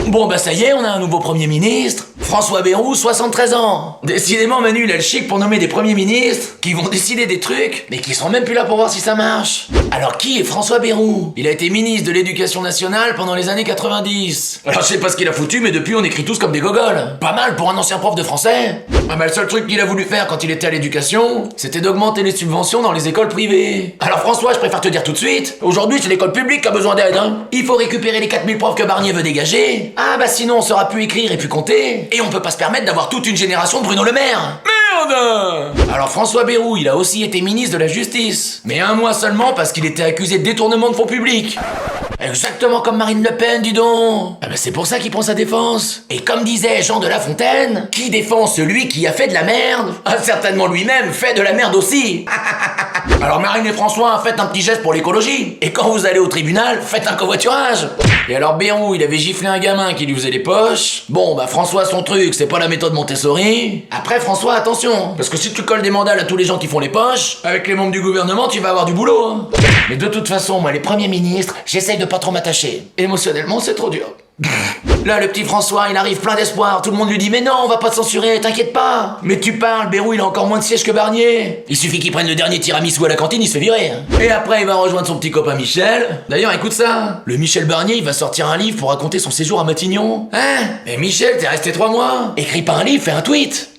Bon bah ça y est, on a un nouveau Premier ministre. François Bayrou, 73 ans. Décidément Manu, il a le chic pour nommer des premiers ministres qui vont décider des trucs, mais qui sont même plus là pour voir si ça marche. Alors qui est François Bayrou? Il a été ministre de l'Éducation nationale pendant les années 90. Alors je sais pas ce qu'il a foutu, mais depuis on écrit tous comme des gogoles. Pas mal pour un ancien prof de français. Ah bah le seul truc qu'il a voulu faire quand il était à l'éducation, c'était d'augmenter les subventions dans les écoles privées. Alors François, je préfère te dire tout de suite, aujourd'hui c'est l'école publique qui a besoin d'aide, hein. Il faut récupérer les 4000 profs que Barnier veut dégager. Ah bah sinon on saura plus écrire et plus compter. Et on peut pas se permettre d'avoir toute une génération de Bruno Le Maire. Merde! Alors François Bayrou, il a aussi été ministre de la Justice. Mais un mois seulement parce qu'il était accusé de détournement de fonds publics. Exactement comme Marine Le Pen, dis donc. Ah bah c'est pour ça qu'il prend sa défense. Et comme disait Jean de La Fontaine, qui défend celui qui a fait de la merde, a certainement lui-même fait de la merde aussi. Alors Marine et François, faites un petit geste pour l'écologie. Et quand vous allez au tribunal, faites un covoiturage. Et alors Bayrou, il avait giflé un gamin qui lui faisait les poches. Bon bah François, son truc, c'est pas la méthode Montessori. Après François, attention, parce que si tu colles des mandales à tous les gens qui font les poches, avec les membres du gouvernement, tu vas avoir du boulot, hein. Mais de toute façon, moi les premiers ministres, j'essaye de pas trop m'attacher. Émotionnellement, c'est trop dur. Là, le petit François, il arrive plein d'espoir. Tout le monde lui dit, mais non, on va pas te censurer, t'inquiète pas. Mais tu parles, Bayrou, il a encore moins de sièges que Barnier. Il suffit qu'il prenne le dernier tiramisu à la cantine, il se fait virer. Et après, il va rejoindre son petit copain Michel. D'ailleurs, écoute ça. Le Michel Barnier, il va sortir un livre pour raconter son séjour à Matignon. Hein? Mais Michel, t'es resté 3 mois. Écris pas un livre, fais un tweet.